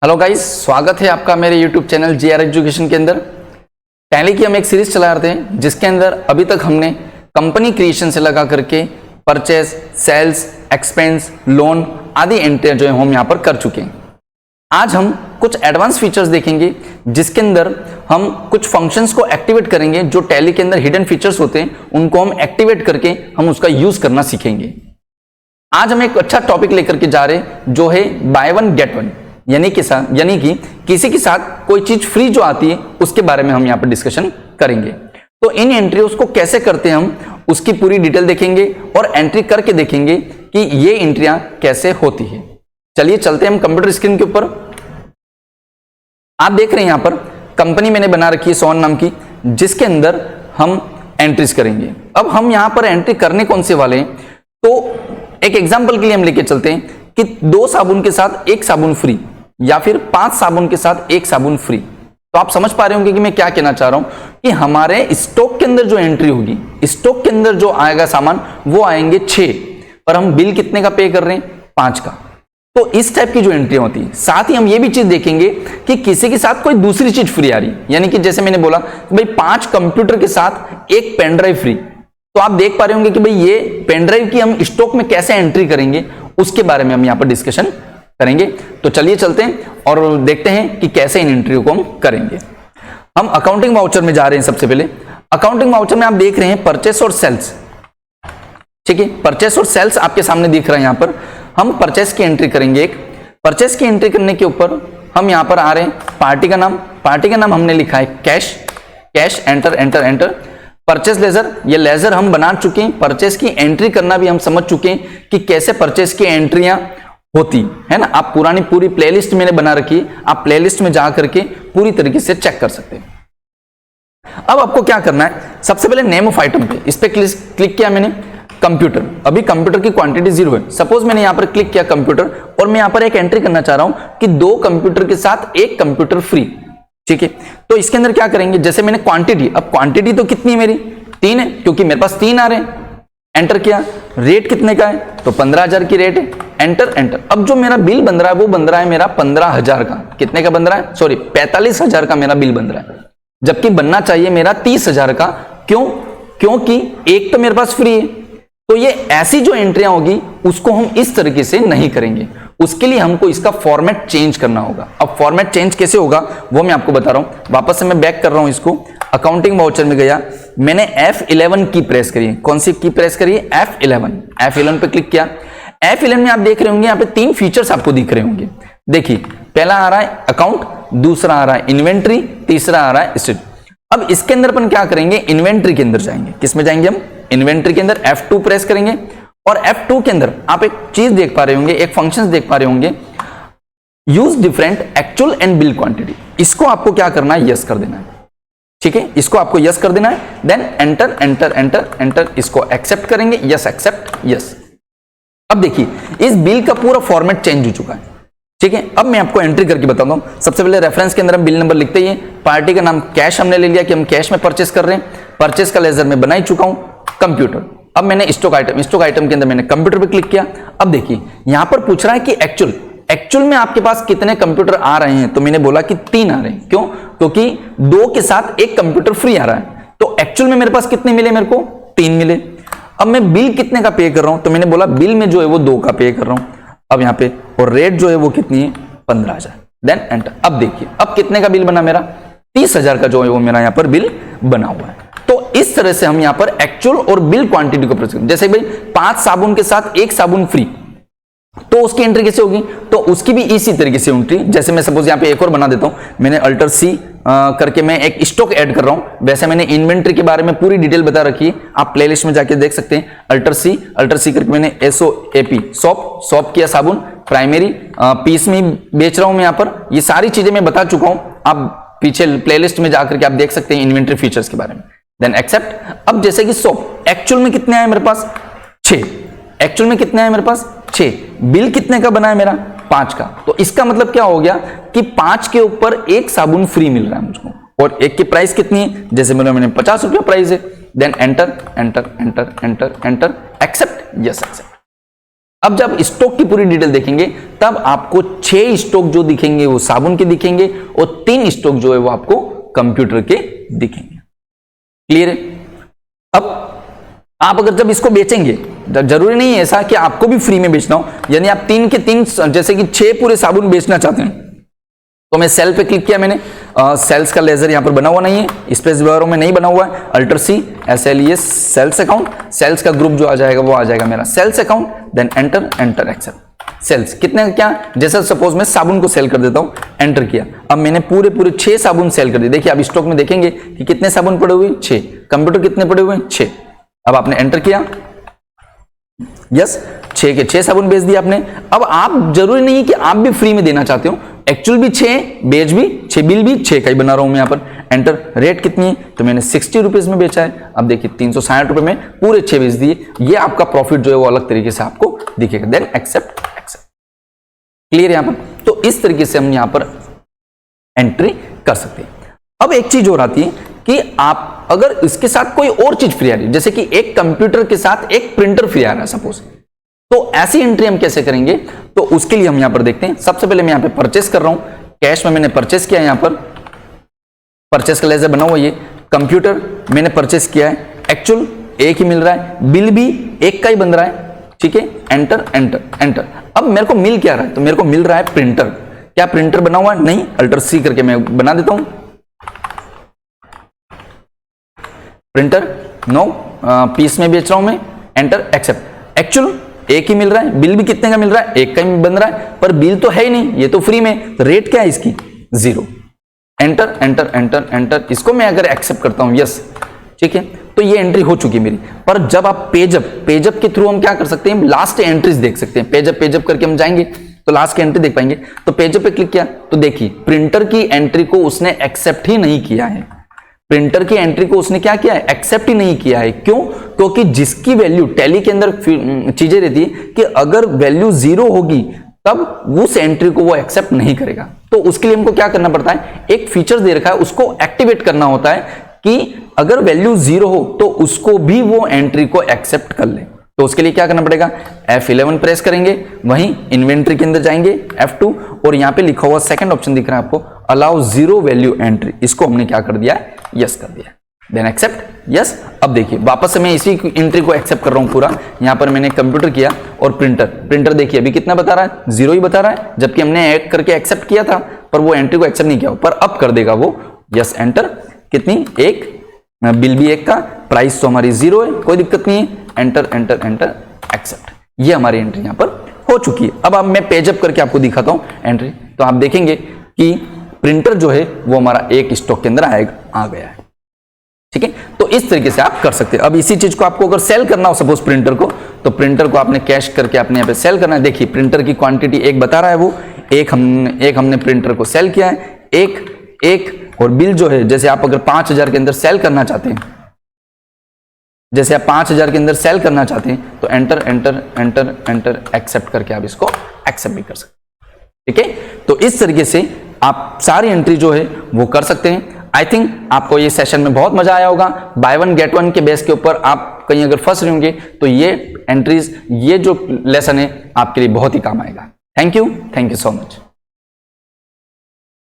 Hello guys, स्वागत है आपका मेरे यूट्यूब चैनल जीआर एजुकेशन के अंदर। टैली की हम एक सीरीज चला रहे हैं जिसके अंदर अभी तक हमने कंपनी क्रिएशन से लगा करके परचेस, सेल्स, एक्सपेंस, लोन आदि एंट्रियां जो है हम यहाँ पर कर चुके हैं। आज हम कुछ एडवांस फीचर्स देखेंगे जिसके अंदर हम कुछ फंक्शंस को एक्टिवेट करेंगे। जो टैली के अंदर हिडन फीचर्स होते हैं उनको हम एक्टिवेट करके हम उसका यूज करना सीखेंगे। आज हम एक अच्छा टॉपिक लेकर के जा रहे हैं जो है बाय वन गेट वन, यानी कि किसी के साथ कोई चीज फ्री जो आती है उसके बारे में हम यहाँ पर डिस्कशन करेंगे। तो इन एंट्रीज को कैसे करते हैं हम उसकी पूरी डिटेल देखेंगे और एंट्री करके देखेंगे कि ये एंट्रियां कैसे होती है। चलिए चलते हैं हम कंप्यूटर स्क्रीन के ऊपर। आप देख रहे हैं यहाँ पर कंपनी मैंने बना रखी है सोन नाम की, जिसके अंदर हम एंट्रीज करेंगे। अब हम यहाँ पर एंट्री करने कौन से वाले हैं, तो एक एग्जाम्पल के लिए हम लेके चलते हैं कि 2 साबुन के साथ 1 साबुन फ्री या फिर 5 साबुन के साथ 1 साबुन फ्री। तो आप समझ पा रहे होंगे कि मैं क्या कहना चाह रहा हूं कि हमारे स्टॉक के अंदर जो एंट्री होगी, स्टॉक के अंदर जो आएगा सामान वो आएंगे 6, पर हम बिल कितने का पे कर रहे हैं, 5 का। तो इस टाइप की जो एंट्री होती है। साथ ही हम ये भी चीज देखेंगे कि किसी के साथ कोई दूसरी चीज फ्री आ रही है, यानी कि जैसे मैंने बोला भाई 5 कंप्यूटर के साथ 1 पेन ड्राइव फ्री। तो आप देख पा रहे होंगे कि भाई ये पेन ड्राइव की हम स्टॉक में कैसे एंट्री करेंगे उसके बारे में हम यहाँ पर डिस्कशन करेंगे। तो चलिए चलते हैं और देखते हैं कि कैसे इन एंट्री को हम करेंगे। हम अकाउंटिंग वाउचर में जा रहे हैं। सबसे पहले अकाउंटिंग वाउचर में आप देख रहे हैं परचेस और सेल्स, ठीक है। परचेस और सेल्स आपके सामने दिख रहा है। यहाँ पर हम परचेस की एंट्री करेंगे। एक परचेस की एंट्री करने के ऊपर हम यहाँ पर आ रहे हैं, पार्टी का नाम हमने लिखा है cash. Enter enter enter. Purchase ledger, ये लेजर हम बना चुके हैं। परचेस की एंट्री करना भी हम समझ चुके हैं कि कैसे परचेस की एंट्रियां होती है ना। आप पूरी प्लेलिस्ट मैंने बना रखी है, आप प्लेलिस्ट में जा करके पूरी तरीके से चेक कर सकते हैं। अब आपको क्या करना है, सबसे पहले नेम ऑफ आइटम पे इस पे क्लिक किया मैंने, कंप्यूटर। अभी कंप्यूटर की क्वांटिटी 0 है। सपोज मैंने यहां पर क्लिक किया कंप्यूटर और मैं यहां पर एक एंट्री करना चाह रहा हूं कि 2 कंप्यूटर के साथ 1 कंप्यूटर फ्री, ठीक है। तो इसके अंदर क्या करेंगे, जैसे मैंने क्वांटिटी, अब क्वांटिटी तो कितनी है मेरी, 3 है, क्योंकि मेरे पास 3 आ रहे हैं। एंटर किया। रेट कितने का है, तो 15,000 की रेट है। Enter enter. अब जो मेरा बिल बन रहा है वो बन रहा है मेरा 15,000 का। कितने का बन रहा है, सॉरी 45,000 का मेरा बिल बन रहा है, जबकि बनना चाहिए मेरा 30,000 का। क्यों, क्योंकि एक तो मेरे पास फ्री है। तो ये ऐसी जो एंट्रियां होगी उसको हम इस तरीके से नहीं करेंगे, उसके लिए हमको इसका फॉर्मेट चेंज करना होगा। अब फॉर्मेट चेंज कैसे होगा वो मैं आपको बता रहा हूं। वापस से मैं बैक कर रहा हूं इसको, अकाउंटिंग वाउचर में गया, मैंने F11 की प्रेस करी है। कौन सी की प्रेस करी है, F11 पे क्लिक किया। F11 में आप देख रहे होंगे यहाँ पे 3 फीचर्स आपको दिख रहे होंगे। देखिए, पहला आ रहा है अकाउंट, दूसरा आ रहा है इन्वेंट्री, तीसरा आ रहा है स्टेट। अब इसके अंदर अपन क्या करेंगे, इन्वेंट्री के अंदर जाएंगे। किसमें जाएंगे हम, इन्वेंट्री के अंदर F2 प्रेस करेंगे। और F2 के अंदर आप एक चीज देख पा रहे होंगे, एक फंक्शन देख पा रहे होंगे, use different actual and bill quantity. इसको आपको क्या करना है, यस कर देना है, ठीक है। इसको आपको यस कर देना है। Then enter enter enter enter, इसको एक्सेप्ट करेंगे, यस एक्सेप्ट यस। अब देखिए इस बिल का पूरा फॉर्मेट चेंज हो चुका है, ठीक है। अब मैं आपको एंट्री करके बताता हूं। सबसे पहले रेफरेंस के अंदर हम बिल नंबर लिखते ही, पार्टी का नाम कैश हमने ले लिया कि हम कैश में परचेस कर रहे हैं। परचेस का लेजर में बना ही चुका हूं, कंप्यूटर। अब मैंने स्टॉक आइटम के अंदर मैंने कंप्यूटर पे क्लिक किया। अब देखिए यहां पर पूछ रहा है कि एक्चुअल में आपके पास कितने कंप्यूटर आ रहे हैं, तो मैंने बोला कि 3 आ रहे हैं। क्यों, क्योंकि 2 के साथ 1 कंप्यूटर फ्री आ रहा है। तो एक्चुअल में मेरे पास कितने मिले, मेरे को 3 मिले। अब मैं बिल कितने का पे कर रहा हूं, तो मैंने बोला बिल में जो है वो 2 का पे कर रहा हूं। अब यहां पे और रेट जो है वो कितनी है, 15,000। Then enter. अब देखिए अब कितने का बिल बना मेरा, 30,000 का जो है वो मेरा यहां पर बिल बना हुआ है। तो इस तरह से हम यहां पर एक्चुअल और बिल क्वांटिटी को प्रेस करें। जैसे भाई 5 साबुन के साथ 1 साबुन फ्री, तो उसकी एंट्री कैसे होगी, तो उसकी भी इसी तरीके से एंट्री। जैसे मैं सपोज यहां पे एक और बना देता हूं, मैंने अल्टर सी करके मैं एक स्टॉक ऐड कर रहा हूं। वैसे मैंने इन्वेंट्री के बारे में पूरी डिटेल बता रखी है, आप प्लेलिस्ट में जाके देख सकते हैं। अल्टर सी करके मैंने SOAP सॉप किया साबुन, प्राइमरी पीस में बेच रहा हूं मैं यहां पर। ये सारी चीजें मैं बता चुका हूं, आप पीछे प्लेलिस्ट में जाकर के आप देख सकते हैं इन्वेंट्री फीचर्स के बारे में। Then accept. अब जैसे कि सोप एक्चुअल में कितने आए मेरे पास, 6। एक्चुअल में कितने आए मेरे पास, 6। बिल कितने का बना है मेरा, 5 का। तो इसका मतलब क्या हो गया कि 5 के ऊपर 1 साबुन फ्री मिल रहा है मुझको, और एक की प्राइस कितनी है, जैसे मैंने 50 रुपया प्राइस है। Then enter enter enter enter enter, accept yes accept. अब जब स्टॉक की पूरी डिटेल देखेंगे तब आपको 6 स्टॉक जो दिखेंगे वो साबुन के दिखेंगे और 3 स्टॉक जो है वो आपको कंप्यूटर के दिखेंगे। क्लियर है? अब आप अगर जब इसको बेचेंगे, जरूरी नहीं है ऐसा कि आपको भी फ्री में बेचना हो, यानी आप 3 के 3 जैसे कि 6 पूरे साबुन बेचना चाहते हैं तो मैं सेल पे क्लिक किया मैंने, सेल्स का लेजर यहां पर बना हुआ नहीं है, स्पेस बार में नहीं बना हुआ है, alter C SLES sales account, sales का ग्रुप जो आ जाएगा वो आ जाएगा मेरा sales account, then enter accept. Sales कितने क्या, जैसे सपोज मैं साबुन को सेल कर देता हूं, एंटर किया, अब मैंने पूरे 6 साबुन सेल कर दिए। देखिए आप स्टॉक में देखेंगे कि कितने साबुन पड़े हुए, 6, कंप्यूटर कितने पड़े हुए, 6। अब आपने एंटर किया, यस 6 के 6 साबुन बेच दिए आपने। अब आप जरूरी नहीं है कि आप भी फ्री में देना चाहते हो, एक्चुअल भी 6, बेच भी 6, बिल भी 6 का ही बना रहा हूं मैं यहाँ पर। एंटर, रेट कितनी है, तो मैंने 60 रुपीज में बेचा है। अब देखिए 360 रुपए में पूरे 6 बेच दिए, ये आपका प्रॉफिट जो है वो अलग तरीके से आपको दिखेगा। Then accept. क्लियर यहाँ पर? तो इस तरीके से हम यहाँ पर एंट्री कर सकते हैं। अब एक चीज और आती है कि आप अगर इसके साथ कोई और चीज फ्री आ रही है, जैसे कि एक कंप्यूटर के साथ एक प्रिंटर फ्री आ रहा है सपोज, तो ऐसी एंट्री हम कैसे करेंगे? तो उसके लिए हम यहां पर देखते हैं। सबसे पहले मैं यहां पे परचेस कर रहा हूं, कैश में मैंने परचेस किया, यहां पर परचेस का लेजर बना हुआ, ये कंप्यूटर मैंने परचेस किया है, एक्चुअल एक ही मिल रहा है, बिल भी एक का ही बन रहा है, ठीक है। एंटर। अब मेरे को मिल क्या रहा है, तो मेरे को मिल रहा है प्रिंटर। क्या प्रिंटर बना हुआ है? नहीं, अल्टर सी करके मैं बना देता हूं, प्रिंटर नो, पीस में बेच रहा हूं मैं, एंटर एक्सेप्ट। एक्चुअल एक ही मिल रहा है, बिल भी कितने का मिल रहा है, एक का ही बन रहा है, पर बिल तो है ही नहीं, ये तो फ्री में, तो रेट क्या है इसकी, 0। एंटर, इसको मैं अगर एक्सेप्ट करता हूं, यस, ठीक है, तो ये एंट्री हो चुकी है मेरी। पर जब आप पेजअप के थ्रू हम क्या कर सकते हैं, लास्ट एंट्रीज देख सकते हैं। पेजअप करके हम जाएंगे तो लास्ट की एंट्री देख पाएंगे। तो पेजअप पे क्लिक किया तो देखिए प्रिंटर की एंट्री को उसने एक्सेप्ट ही नहीं किया है, प्रिंटर की एंट्री को उसने क्या किया है, एक्सेप्ट ही नहीं किया है। क्यों? क्योंकि जिसकी वैल्यू टैली के अंदर चीजें रहती है कि अगर वैल्यू 0 होगी तब उस एंट्री को वो एक्सेप्ट नहीं करेगा। तो उसके लिए हमको क्या करना पड़ता है, एक फीचर दे रखा है, उसको एक्टिवेट करना होता है कि अगर वैल्यू 0 हो तो उसको भी वो एंट्री को एक्सेप्ट कर ले। तो उसके लिए क्या करना पड़ेगा, F11 प्रेस करेंगे, वहीं इन्वेंट्री के अंदर जाएंगे F2, और यहां पे लिखा हुआ सेकंड ऑप्शन दिख रहा है आपको, अलाउ 0 वैल्यू एंट्री, इसको हमने क्या कर दिया है, यस कर दिया। Then accept, yes. अब देखिए वापस से मैं इसी एंट्री को एक्सेप्ट कर रहा हूं पूरा। यहां पर मैंने कंप्यूटर किया और प्रिंटर देखिए अभी कितना बता रहा है, 0 ही बता रहा है, जबकि हमने ऐड करके एक्सेप्ट किया था, पर वो एंट्री को एक्सेप्ट नहीं किया, पर अब कर देगा वो, यस एंटर। कितनी, 1, बिल भी 1 का, प्राइस तो हमारी 0 है, कोई दिक्कत नहीं है, एंटर एक्सेप्ट। ये हमारी एंट्री यहां पर हो चुकी है। अब मैं पेजअप करके आपको दिखाता हूं एंट्री, तो आप देखेंगे कि प्रिंटर जो है वो हमारा एक स्टॉक के अंदर आ गया है, ठीक है। तो इस तरीके से आप कर सकते हैं। अब इसी चीज को आपको अगर सेल करना हो सपोज प्रिंटर को, तो प्रिंटर को आपने कैश करके आपने यहाँ पे सेल करना है। देखिए प्रिंटर की क्वांटिटी 1 बता रहा है, वो एक हमने प्रिंटर को सेल किया है, एक और बिल जो है, जैसे आप अगर 5000 के अंदर सेल करना चाहते हैं, जैसे आप 5000 के अंदर सेल करना चाहते हैं, तो एंटर एक्सेप्ट करके आप इसको एक्सेप्ट भी कर सकते हैं, ठीक है। तो इस तरीके से आप सारी एंट्री जो है वो कर सकते हैं। आई थिंक आपको ये सेशन में बहुत मजा आया होगा। बाय 1 गेट 1 के बेस के ऊपर आप कहीं अगर फंस रहे होंगे तो ये एंट्रीज, ये जो लेसन है आपके लिए बहुत ही काम आएगा। Thank you so much.